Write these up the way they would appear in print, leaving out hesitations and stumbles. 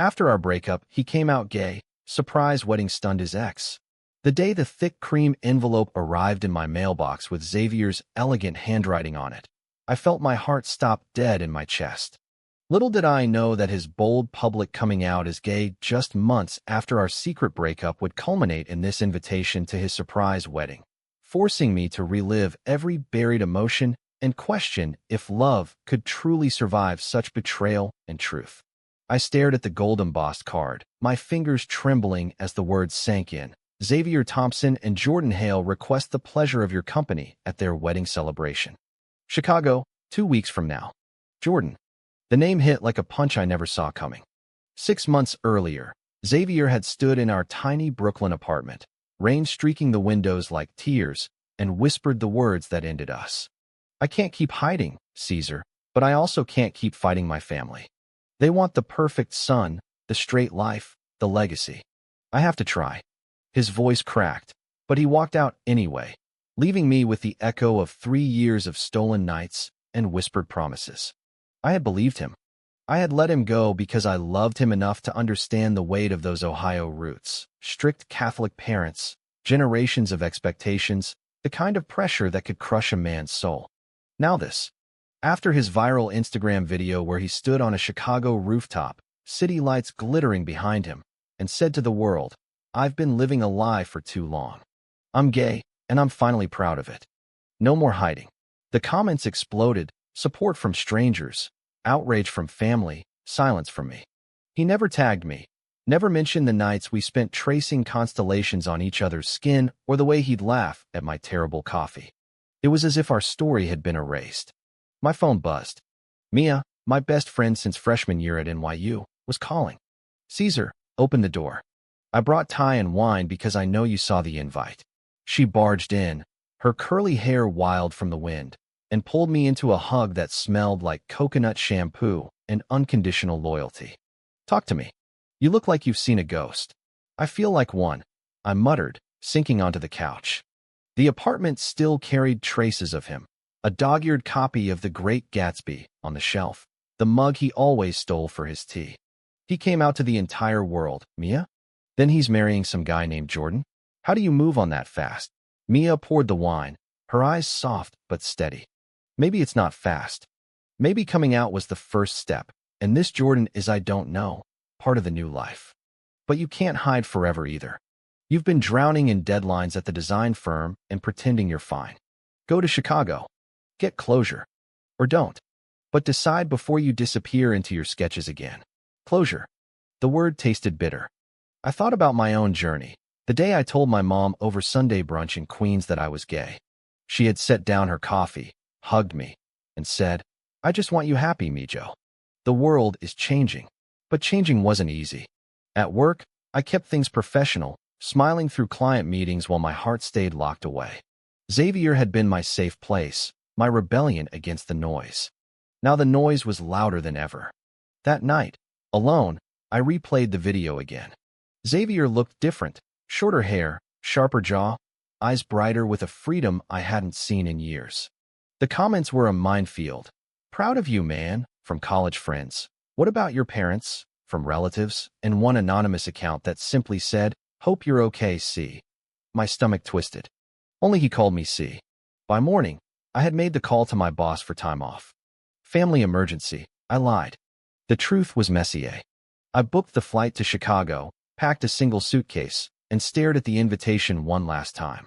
After our breakup, he came out gay. Surprise wedding stunned his ex. The day the thick cream envelope arrived in my mailbox with Xavier's elegant handwriting on it, I felt my heart stop dead in my chest. Little did I know that his bold public coming out as gay just months after our secret breakup would culminate in this invitation to his surprise wedding, forcing me to relive every buried emotion and question if love could truly survive such betrayal and truth. I stared at the gold embossed card, my fingers trembling as the words sank in. Xavier Thompson and Jordan Hale request the pleasure of your company at their wedding celebration. Chicago, 2 weeks from now. Jordan. The name hit like a punch I never saw coming. 6 months earlier, Xavier had stood in our tiny Brooklyn apartment, rain streaking the windows like tears, and whispered the words that ended us. I can't keep hiding, Cesar, but I also can't keep fighting my family. They want the perfect son, the straight life, the legacy. I have to try. His voice cracked, but he walked out anyway, leaving me with the echo of 3 years of stolen nights and whispered promises. I had believed him. I had let him go because I loved him enough to understand the weight of those Ohio roots, strict Catholic parents, generations of expectations, the kind of pressure that could crush a man's soul. Now this. After his viral Instagram video where he stood on a Chicago rooftop, city lights glittering behind him, and said to the world, "I've been living a lie for too long. I'm gay, and I'm finally proud of it." No more hiding. The comments exploded, support from strangers, outrage from family, silence from me. He never tagged me, never mentioned the nights we spent tracing constellations on each other's skin or the way he'd laugh at my terrible coffee. It was as if our story had been erased. My phone buzzed. Mia, my best friend since freshman year at NYU, was calling. "Cesar, open the door. I brought Thai and wine because I know you saw the invite." She barged in, her curly hair wild from the wind, and pulled me into a hug that smelled like coconut shampoo and unconditional loyalty. "Talk to me. You look like you've seen a ghost." "I feel like one," I muttered, sinking onto the couch. The apartment still carried traces of him, a dog-eared copy of The Great Gatsby on the shelf, the mug he always stole for his tea. He came out to the entire world. "Mia? Then he's marrying some guy named Jordan? How do you move on that fast?" Mia poured the wine, her eyes soft but steady. "Maybe it's not fast. Maybe coming out was the first step, and this Jordan is, I don't know, part of the new life. But you can't hide forever either. You've been drowning in deadlines at the design firm and pretending you're fine. Go to Chicago. Get closure. Or don't. But decide before you disappear into your sketches again." Closure. The word tasted bitter. I thought about my own journey, the day I told my mom over Sunday brunch in Queens that I was gay. She had set down her coffee, hugged me, and said, "I just want you happy, Mijo. The world is changing." But changing wasn't easy. At work, I kept things professional, smiling through client meetings while my heart stayed locked away. Xavier had been my safe place, my rebellion against the noise. Now the noise was louder than ever. That night, alone, I replayed the video again. Xavier looked different, shorter hair, sharper jaw, eyes brighter with a freedom I hadn't seen in years. The comments were a minefield. "Proud of you, man," from college friends. "What about your parents?" from relatives, and one anonymous account that simply said, "Hope you're okay, C." My stomach twisted. Only he called me C. By morning, I had made the call to my boss for time off. "Family emergency," I lied. The truth was Messier. I booked the flight to Chicago, packed a single suitcase, and stared at the invitation one last time.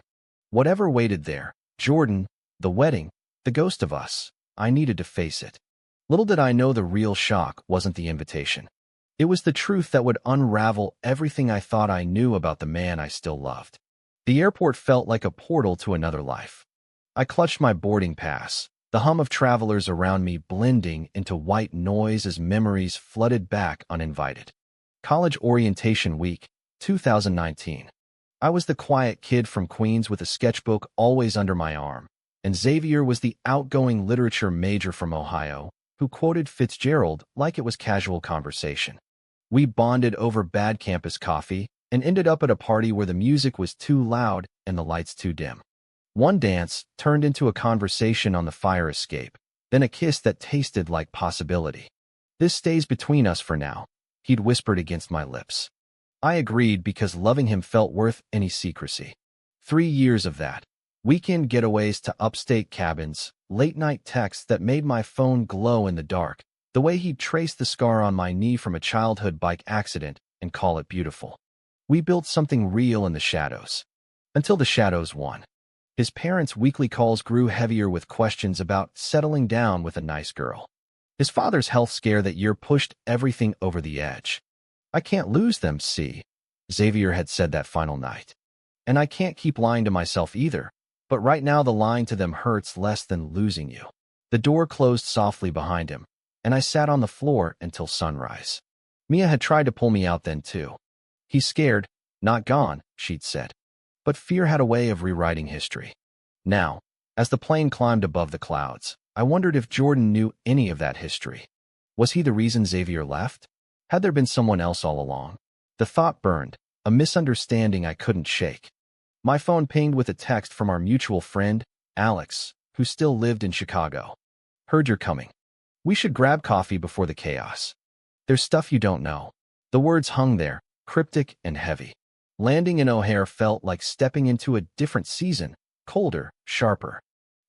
Whatever waited there, Jordan, the wedding, the ghost of us, I needed to face it. Little did I know the real shock wasn't the invitation. It was the truth that would unravel everything I thought I knew about the man I still loved. The airport felt like a portal to another life. I clutched my boarding pass, the hum of travelers around me blending into white noise as memories flooded back uninvited. College orientation week, 2019. I was the quiet kid from Queens with a sketchbook always under my arm, and Xavier was the outgoing literature major from Ohio, who quoted Fitzgerald like it was casual conversation. We bonded over bad campus coffee and ended up at a party where the music was too loud and the lights too dim. One dance turned into a conversation on the fire escape, then a kiss that tasted like possibility. "This stays between us for now," he'd whispered against my lips. I agreed because loving him felt worth any secrecy. 3 years of that. Weekend getaways to upstate cabins, late-night texts that made my phone glow in the dark, the way he'd trace the scar on my knee from a childhood bike accident and call it beautiful. We built something real in the shadows. Until the shadows won. His parents' weekly calls grew heavier with questions about settling down with a nice girl. His father's health scare that year pushed everything over the edge. I can't lose them, see, Xavier had said that final night. And I can't keep lying to myself either. But right now the lying to them hurts less than losing you. The door closed softly behind him, and I sat on the floor until sunrise. Mia had tried to pull me out then too. He's scared, not gone, she'd said. But fear had a way of rewriting history. Now, as the plane climbed above the clouds, I wondered if Jordan knew any of that history. Was he the reason Xavier left? Had there been someone else all along? The thought burned, a misunderstanding I couldn't shake. My phone pinged with a text from our mutual friend, Alex, who still lived in Chicago. Heard you're coming. We should grab coffee before the chaos. There's stuff you don't know. The words hung there, cryptic and heavy. Landing in O'Hare felt like stepping into a different season, colder, sharper.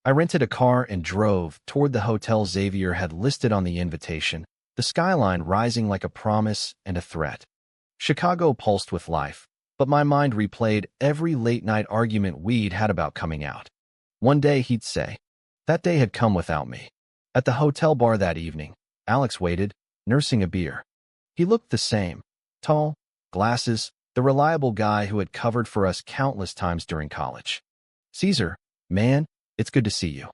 I rented a car and drove toward the hotel Xavier had listed on the invitation, the skyline rising like a promise and a threat. Chicago pulsed with life, but my mind replayed every late-night argument we'd had about coming out. One day, he'd say. That day had come without me. At the hotel bar that evening, Alex waited, nursing a beer. He looked the same. Tall, glasses, the reliable guy who had covered for us countless times during college. Cesar, man, it's good to see you.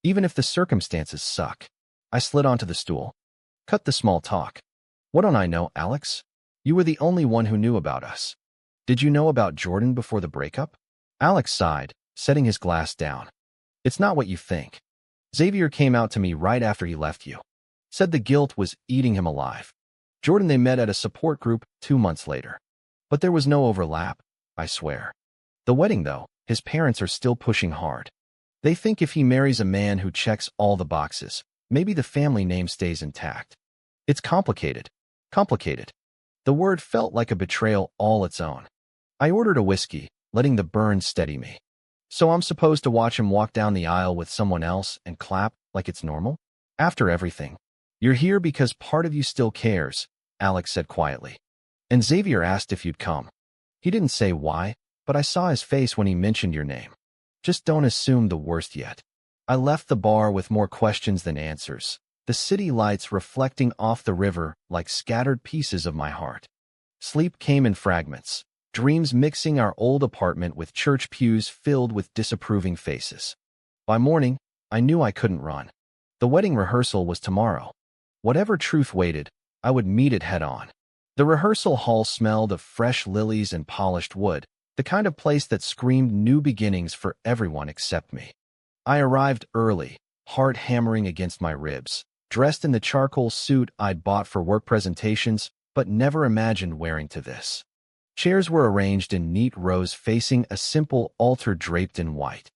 Even if the circumstances suck. I slid onto the stool. Cut the small talk. What don't I know, Alex? You were the only one who knew about us. Did you know about Jordan before the breakup? Alex sighed, setting his glass down. It's not what you think. Xavier came out to me right after he left you. Said the guilt was eating him alive. Jordan they met at a support group 2 months later. But there was no overlap, I swear. The wedding, though, his parents are still pushing hard. They think if he marries a man who checks all the boxes, maybe the family name stays intact. It's complicated. Complicated. The word felt like a betrayal all its own. I ordered a whiskey, letting the burn steady me. So I'm supposed to watch him walk down the aisle with someone else and clap like it's normal? After everything. You're here because part of you still cares, Alex said quietly. And Xavier asked if you'd come. He didn't say why, but I saw his face when he mentioned your name. Just don't assume the worst yet. I left the bar with more questions than answers, the city lights reflecting off the river like scattered pieces of my heart. Sleep came in fragments, dreams mixing our old apartment with church pews filled with disapproving faces. By morning, I knew I couldn't run. The wedding rehearsal was tomorrow. Whatever truth waited, I would meet it head-on. The rehearsal hall smelled of fresh lilies and polished wood, the kind of place that screamed new beginnings for everyone except me. I arrived early, heart hammering against my ribs, dressed in the charcoal suit I'd bought for work presentations, but never imagined wearing to this. Chairs were arranged in neat rows facing a simple altar draped in white.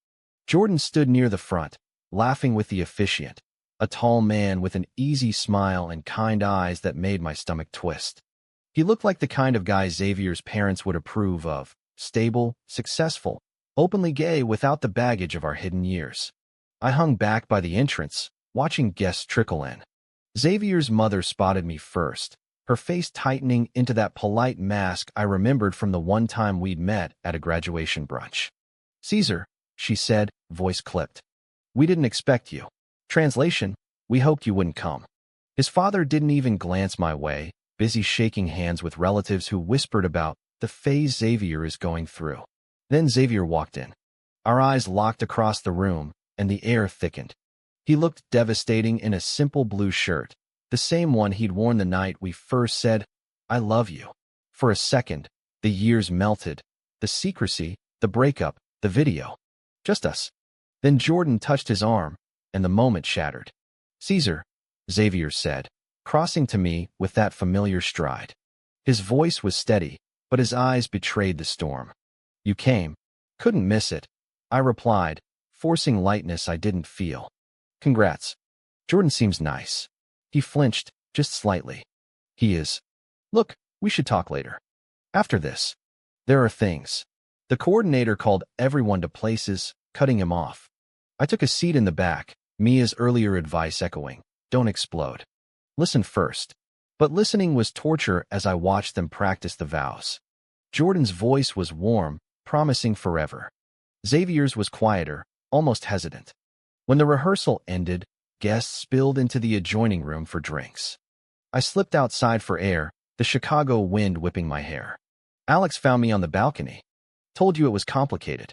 Jordan stood near the front, laughing with the officiant, a tall man with an easy smile and kind eyes that made my stomach twist. He looked like the kind of guy Xavier's parents would approve of, stable, successful, openly gay without the baggage of our hidden years. I hung back by the entrance, watching guests trickle in. Xavier's mother spotted me first, her face tightening into that polite mask I remembered from the one time we'd met at a graduation brunch. Cesar, she said, voice clipped. We didn't expect you. Translation, we hoped you wouldn't come. His father didn't even glance my way, busy shaking hands with relatives who whispered about the phase Xavier is going through. Then Xavier walked in. Our eyes locked across the room, and the air thickened. He looked devastating in a simple blue shirt, the same one he'd worn the night we first said, I love you. For a second, the years melted, the secrecy, the breakup, the video. Just us. Then Jordan touched his arm, and the moment shattered. Cesar, Xavier said, crossing to me with that familiar stride. His voice was steady, but his eyes betrayed the storm. You came. Couldn't miss it, I replied, forcing lightness I didn't feel. Congrats. Jordan seems nice. He flinched, just slightly. He is. Look, we should talk later. After this. There are things. The coordinator called everyone to places, cutting him off. I took a seat in the back, Mia's earlier advice echoing, don't explode. Listen first. But listening was torture as I watched them practice the vows. Jordan's voice was warm, promising forever. Xavier's was quieter, almost hesitant. When the rehearsal ended, guests spilled into the adjoining room for drinks. I slipped outside for air, the Chicago wind whipping my hair. Alex found me on the balcony. Told you it was complicated.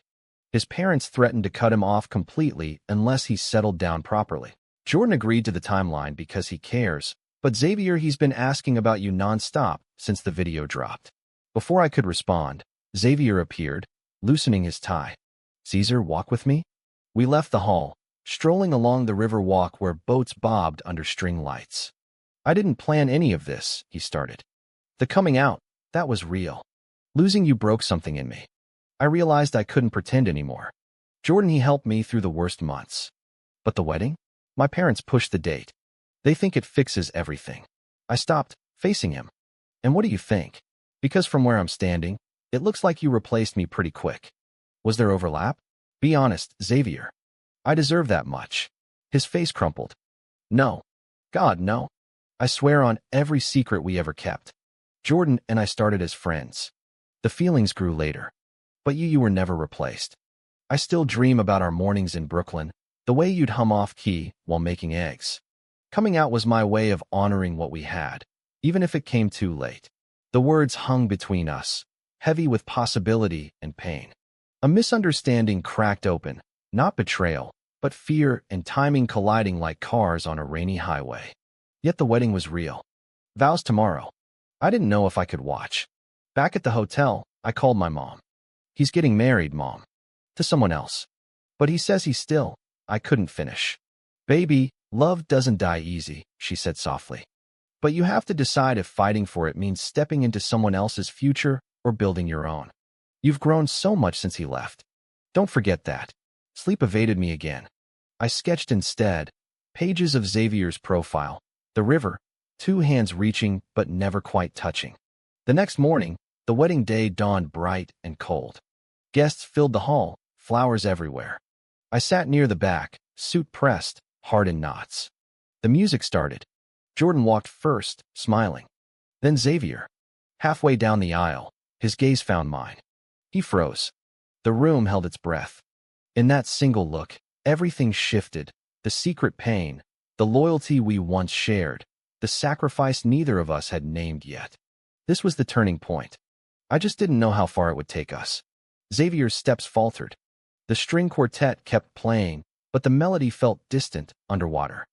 His parents threatened to cut him off completely unless he settled down properly. Jordan agreed to the timeline because he cares, but Xavier, he's been asking about you nonstop since the video dropped. Before I could respond, Xavier appeared, loosening his tie. Cesar, walk with me? We left the hall, strolling along the river walk where boats bobbed under string lights. I didn't plan any of this, he started. The coming out, that was real. Losing you broke something in me. I realized I couldn't pretend anymore. Jordan, he helped me through the worst months. But the wedding? My parents pushed the date. They think it fixes everything. I stopped, facing him. And what do you think? Because from where I'm standing, it looks like you replaced me pretty quick. Was there overlap? Be honest, Xavier. I deserve that much. His face crumpled. No. God, no. I swear on every secret we ever kept. Jordan and I started as friends. The feelings grew later. But you were never replaced. I still dream about our mornings in Brooklyn, the way you'd hum off key while making eggs. Coming out was my way of honoring what we had, even if it came too late. The words hung between us, heavy with possibility and pain. A misunderstanding cracked open, not betrayal, but fear and timing colliding like cars on a rainy highway. Yet the wedding was real. Vows tomorrow. I didn't know if I could watch. Back at the hotel, I called my mom. He's getting married, Mom. To someone else. But he says he's still. I couldn't finish. Baby, love doesn't die easy, she said softly. But you have to decide if fighting for it means stepping into someone else's future or building your own. You've grown so much since he left. Don't forget that. Sleep evaded me again. I sketched instead pages of Xavier's profile, the river, 2 hands reaching but never quite touching. The next morning, the wedding day dawned bright and cold. Guests filled the hall, flowers everywhere. I sat near the back, suit pressed, heart in knots. The music started. Jordan walked first, smiling. Then Xavier. Halfway down the aisle, his gaze found mine. He froze. The room held its breath. In that single look, everything shifted, the secret pain, the loyalty we once shared, the sacrifice neither of us had named yet. This was the turning point. I just didn't know how far it would take us. Xavier's steps faltered. The string quartet kept playing, but the melody felt distant, underwater.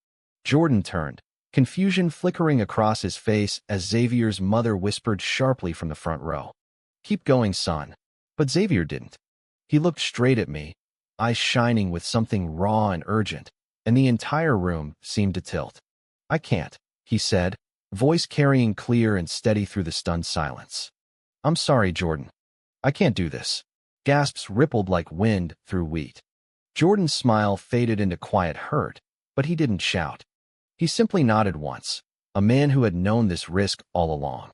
Jordan turned, confusion flickering across his face as Xavier's mother whispered sharply from the front row. Keep going, son. But Xavier didn't. He looked straight at me, eyes shining with something raw and urgent, and the entire room seemed to tilt. I can't, he said, voice carrying clear and steady through the stunned silence. I'm sorry, Jordan. I can't do this. Gasps rippled like wind through wheat. Jordan's smile faded into quiet hurt, but he didn't shout. He simply nodded once, a man who had known this risk all along.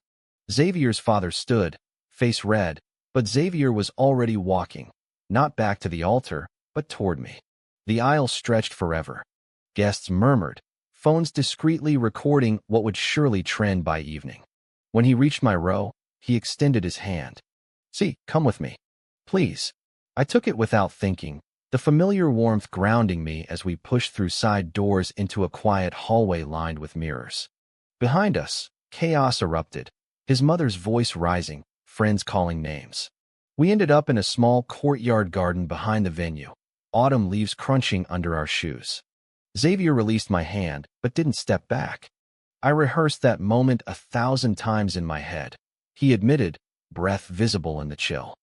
Xavier's father stood, face red, but Xavier was already walking, not back to the altar, but toward me. The aisle stretched forever. Guests murmured, phones discreetly recording what would surely trend by evening. When he reached my row, he extended his hand. See, come with me. Please. I took it without thinking, the familiar warmth grounding me as we pushed through side doors into a quiet hallway lined with mirrors. Behind us, chaos erupted, his mother's voice rising, friends calling names. We ended up in a small courtyard garden behind the venue, autumn leaves crunching under our shoes. Xavier released my hand, but didn't step back. I rehearsed that moment 1,000 times in my head. He admitted, breath visible in the chill.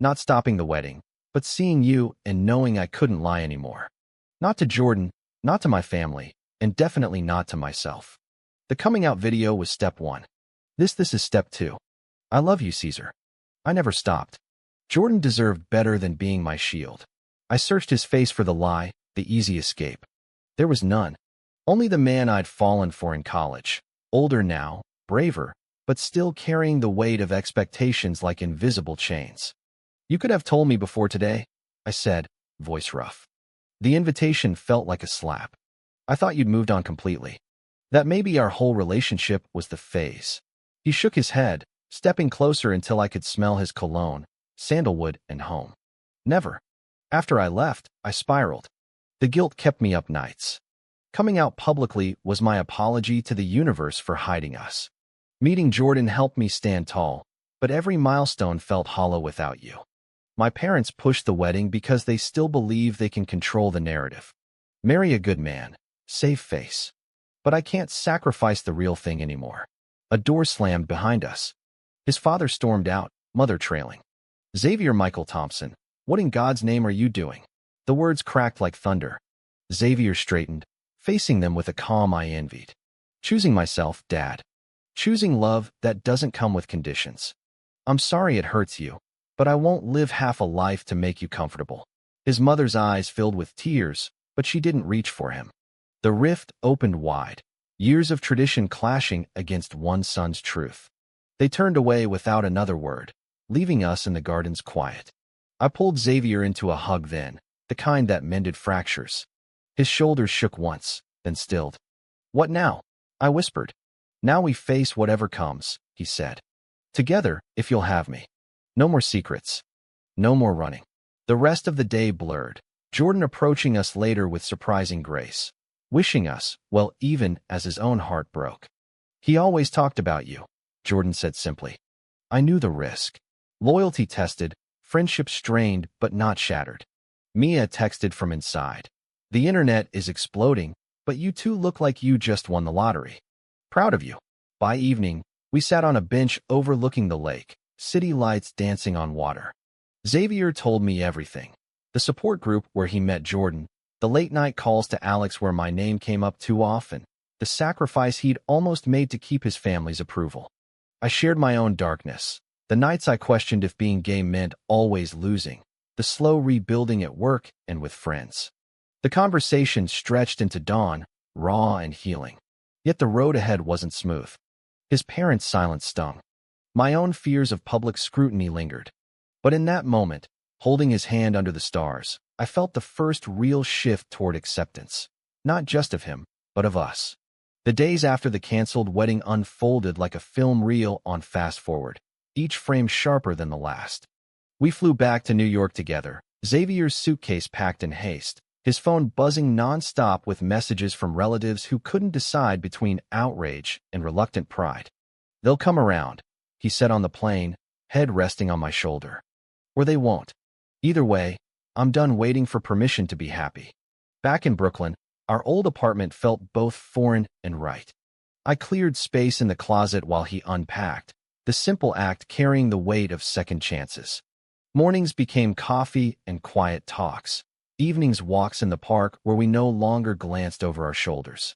Not stopping the wedding, but seeing you and knowing I couldn't lie anymore. Not to Jordan, not to my family, and definitely not to myself. The coming out video was step 1. This is step 2. I love you, Cesar. I never stopped. Jordan deserved better than being my shield. I searched his face for the lie, the easy escape. There was none. Only the man I'd fallen for in college. Older now, braver, but still carrying the weight of expectations like invisible chains. "You could have told me before today," I said, voice rough. The invitation felt like a slap. "I thought you'd moved on completely. That maybe our whole relationship was the phase." He shook his head, stepping closer until I could smell his cologne, sandalwood, and home. "Never. After I left, I spiraled. The guilt kept me up nights. Coming out publicly was my apology to the universe for hiding us. Meeting Jordan helped me stand tall, but every milestone felt hollow without you. My parents pushed the wedding because they still believe they can control the narrative. Marry a good man, save face. But I can't sacrifice the real thing anymore." A door slammed behind us. His father stormed out, mother trailing. "Xavier Michael Thompson, what in God's name are you doing?" The words cracked like thunder. Xavier straightened, facing them with a calm I envied. "Choosing myself, Dad. Choosing love that doesn't come with conditions. I'm sorry it hurts you, but I won't live half a life to make you comfortable." His mother's eyes filled with tears, but she didn't reach for him. The rift opened wide, years of tradition clashing against one son's truth. They turned away without another word, leaving us in the garden's quiet. I pulled Xavier into a hug then, the kind that mended fractures. His shoulders shook once, then stilled. "What now?" I whispered. "Now we face whatever comes," he said. "Together, if you'll have me. No more secrets. No more running." The rest of the day blurred, Jordan approaching us later with surprising grace, wishing us well even as his own heart broke. "He always talked about you," Jordan said simply. I knew the risk. Loyalty tested, friendship strained but not shattered. Mia texted from inside. "The internet is exploding, but you two look like you just won the lottery. Proud of you." By evening, we sat on a bench overlooking the lake, city lights dancing on water. Xavier told me everything. The support group where he met Jordan, the late-night calls to Alex where my name came up too often, the sacrifice he'd almost made to keep his family's approval. I shared my own darkness, the nights I questioned if being gay meant always losing, the slow rebuilding at work and with friends. The conversation stretched into dawn, raw and healing. Yet the road ahead wasn't smooth. His parents' silence stung. My own fears of public scrutiny lingered. But in that moment, holding his hand under the stars, I felt the first real shift toward acceptance, not just of him, but of us. The days after the canceled wedding unfolded like a film reel on fast forward, each frame sharper than the last. We flew back to New York together, Xavier's suitcase packed in haste, his phone buzzing non-stop with messages from relatives who couldn't decide between outrage and reluctant pride. "They'll come around," he said on the plane, head resting on my shoulder. "Or they won't. Either way, I'm done waiting for permission to be happy." Back in Brooklyn, our old apartment felt both foreign and right. I cleared space in the closet while he unpacked, the simple act carrying the weight of second chances. Mornings became coffee and quiet talks. Evenings walks in the park where we no longer glanced over our shoulders.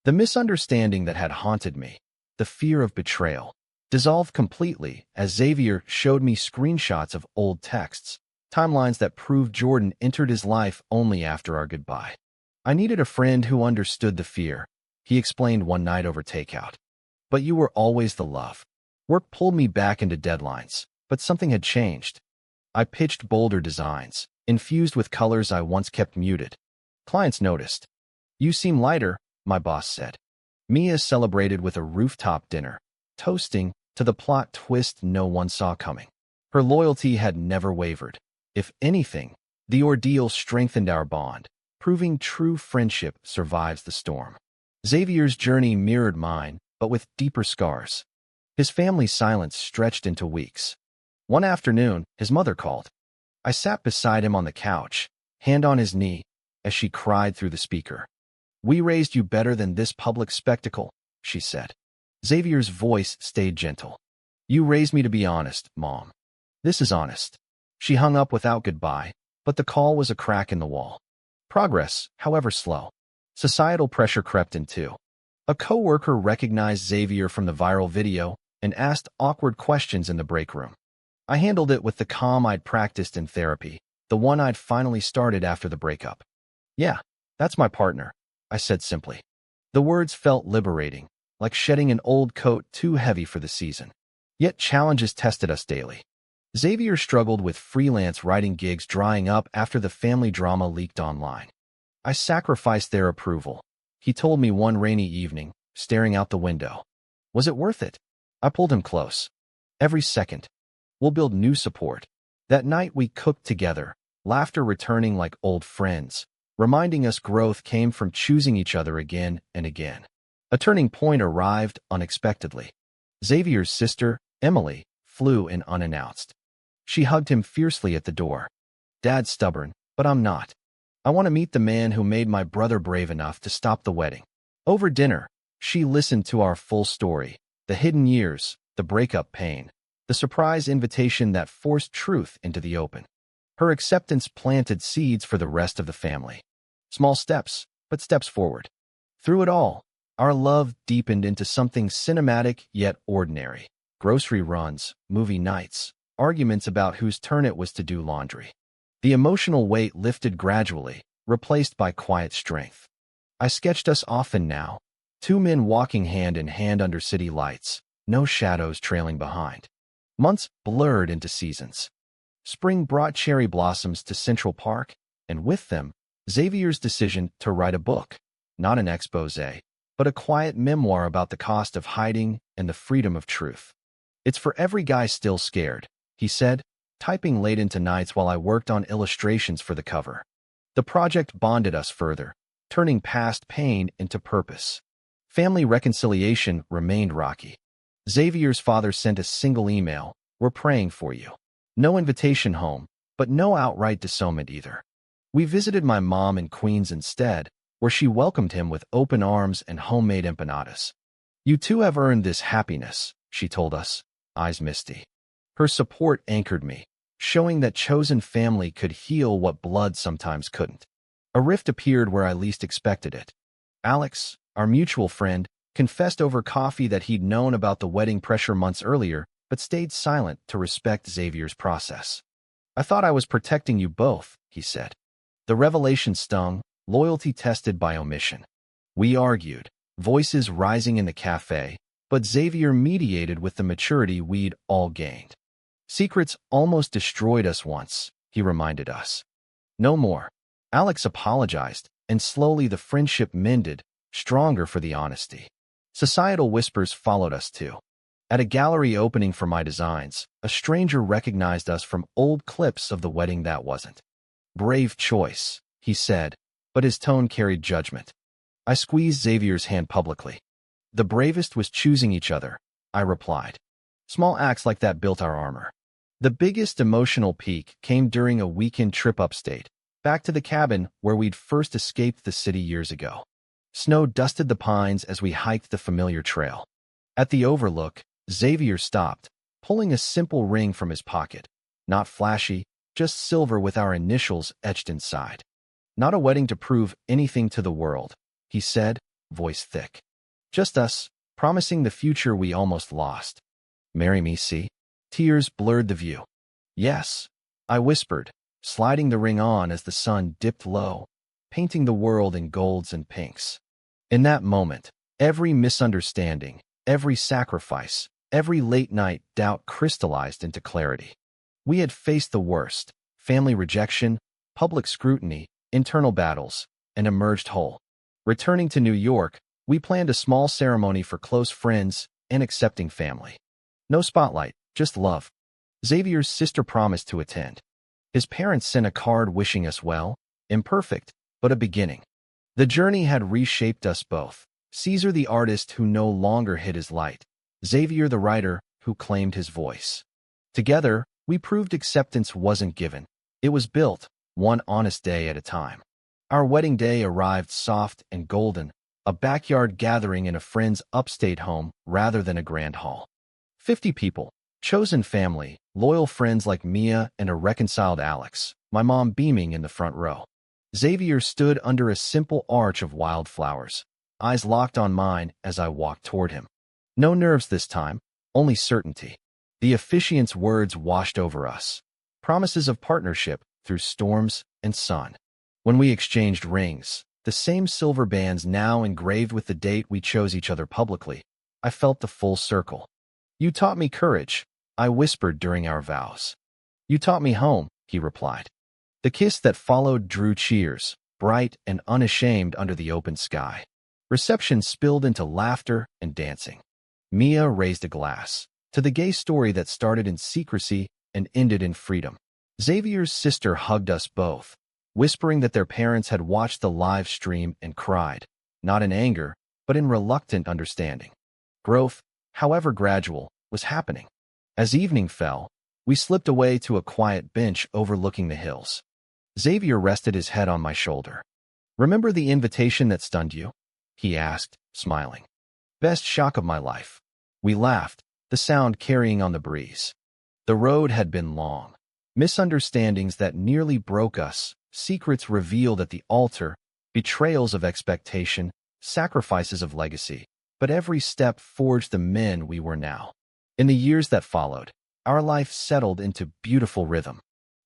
The misunderstanding that had haunted me, the fear of betrayal, dissolved completely as Xavier showed me screenshots of old texts, timelines that proved Jordan entered his life only after our goodbye. "I needed a friend who understood the fear," he explained one night over takeout. "But you were always the love." Work pulled me back into deadlines, but something had changed. I pitched bolder designs, infused with colors I once kept muted. Clients noticed. "You seem lighter," my boss said. Mia celebrated with a rooftop dinner, toasting to the plot twist no one saw coming. Her loyalty had never wavered. If anything, the ordeal strengthened our bond, proving true friendship survives the storm. Xavier's journey mirrored mine, but with deeper scars. His family's silence stretched into weeks. One afternoon, his mother called. I sat beside him on the couch, hand on his knee, as she cried through the speaker. "We raised you better than this public spectacle," she said. Xavier's voice stayed gentle. "You raised me to be honest, Mom. This is honest." She hung up without goodbye, but the call was a crack in the wall. Progress, however slow. Societal pressure crept in too. A coworker recognized Xavier from the viral video and asked awkward questions in the break room. I handled it with the calm I'd practiced in therapy, the one I'd finally started after the breakup. "Yeah, that's my partner," I said simply. The words felt liberating, like shedding an old coat too heavy for the season. Yet challenges tested us daily. Xavier struggled with freelance writing gigs drying up after the family drama leaked online. I sacrificed their approval. He told me one rainy evening, staring out the window. Was it worth it? I pulled him close. Every second. We'll build new support. That night we cooked together, laughter returning like old friends, reminding us growth came from choosing each other again and again. A turning point arrived unexpectedly. Xavier's sister, Emily, flew in unannounced. She hugged him fiercely at the door. Dad's stubborn, but I'm not. I want to meet the man who made my brother brave enough to stop the wedding. Over dinner, she listened to our full story, the hidden years, the breakup pain, the surprise invitation that forced truth into the open. Her acceptance planted seeds for the rest of the family. Small steps, but steps forward. Through it all, our love deepened into something cinematic yet ordinary. Grocery runs, movie nights, arguments about whose turn it was to do laundry. The emotional weight lifted gradually, replaced by quiet strength. I sketched us often now, two men walking hand in hand under city lights, no shadows trailing behind. Months blurred into seasons. Spring brought cherry blossoms to Central Park, and with them, Xavier's decision to write a book, not an exposé, but a quiet memoir about the cost of hiding and the freedom of truth. It's for every guy still scared, he said, typing late into nights while I worked on illustrations for the cover. The project bonded us further, turning past pain into purpose. Family reconciliation remained rocky. Xavier's father sent a single email, "We're praying for you." No invitation home, but no outright disownment either. We visited my mom in Queens instead, where she welcomed him with open arms and homemade empanadas. "You two have earned this happiness," she told us, eyes misty. Her support anchored me, showing that chosen family could heal what blood sometimes couldn't. A rift appeared where I least expected it. Alex, our mutual friend, confessed over coffee that he'd known about the wedding pressure months earlier, but stayed silent to respect Xavier's process. "I thought I was protecting you both," he said. The revelation stung, loyalty tested by omission. We argued, voices rising in the cafe, but Xavier mediated with the maturity we'd all gained. "Secrets almost destroyed us once," he reminded us. "No more." Alex apologized, and slowly the friendship mended, stronger for the honesty. Societal whispers followed us too. At a gallery opening for my designs, a stranger recognized us from old clips of the wedding that wasn't. "Brave choice," he said, but his tone carried judgment. I squeezed Xavier's hand publicly. "The bravest was choosing each other," I replied. Small acts like that built our armor. The biggest emotional peak came during a weekend trip upstate, back to the cabin where we'd first escaped the city years ago. Snow dusted the pines as we hiked the familiar trail. At the overlook, Xavier stopped, pulling a simple ring from his pocket. Not flashy, just silver with our initials etched inside. "Not a wedding to prove anything to the world," he said, voice thick. "Just us, promising the future we almost lost. Marry me, see?" Tears blurred the view. "Yes," I whispered, sliding the ring on as the sun dipped low, painting the world in golds and pinks. In that moment, every misunderstanding, every sacrifice, every late-night doubt crystallized into clarity. We had faced the worst: family rejection, public scrutiny, internal battles, and emerged whole. Returning to New York, we planned a small ceremony for close friends and accepting family. No spotlight, just love. Xavier's sister promised to attend. His parents sent a card wishing us well, imperfect, but a beginning. The journey had reshaped us both. Cesar the artist who no longer hid his light, Xavier the writer who claimed his voice. Together, we proved acceptance wasn't given. It was built, one honest day at a time. Our wedding day arrived soft and golden, a backyard gathering in a friend's upstate home rather than a grand hall. 50 people, chosen family, loyal friends like Mia and a reconciled Alex, my mom beaming in the front row. Xavier stood under a simple arch of wildflowers, eyes locked on mine as I walked toward him. No nerves this time, only certainty. The officiant's words washed over us, promises of partnership through storms and sun. When we exchanged rings, the same silver bands now engraved with the date we chose each other publicly, I felt the full circle. You taught me courage, I whispered during our vows. You taught me home, he replied. The kiss that followed drew cheers, bright and unashamed under the open sky. Reception spilled into laughter and dancing. Mia raised a glass to the gay story that started in secrecy and ended in freedom. Xavier's sister hugged us both, whispering that their parents had watched the live stream and cried, not in anger, but in reluctant understanding. Growth, however gradual, was happening. As evening fell, we slipped away to a quiet bench overlooking the hills. Xavier rested his head on my shoulder. Remember the invitation that stunned you? He asked, smiling. Best shock of my life. We laughed, the sound carrying on the breeze. The road had been long. Misunderstandings that nearly broke us, secrets revealed at the altar, betrayals of expectation, sacrifices of legacy. But every step forged the men we were now. In the years that followed, our life settled into beautiful rhythm.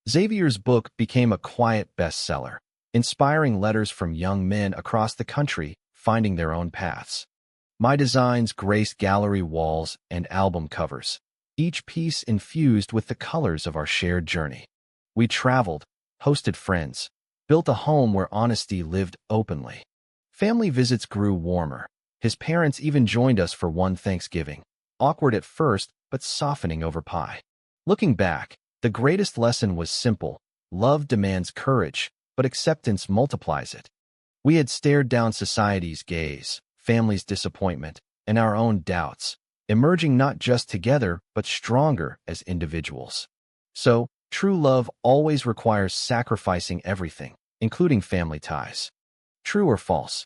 Xavier's book became a quiet bestseller, inspiring letters from young men across the country finding their own paths. My designs graced gallery walls and album covers, each piece infused with the colors of our shared journey. We traveled, hosted friends, built a home where honesty lived openly. Family visits grew warmer. His parents even joined us for one Thanksgiving, awkward at first, but softening over pie. Looking back, the greatest lesson was simple. Love demands courage, but acceptance multiplies it. We had stared down society's gaze, family's disappointment, and our own doubts, emerging not just together, but stronger as individuals. So, true love always requires sacrificing everything, including family ties. True or false?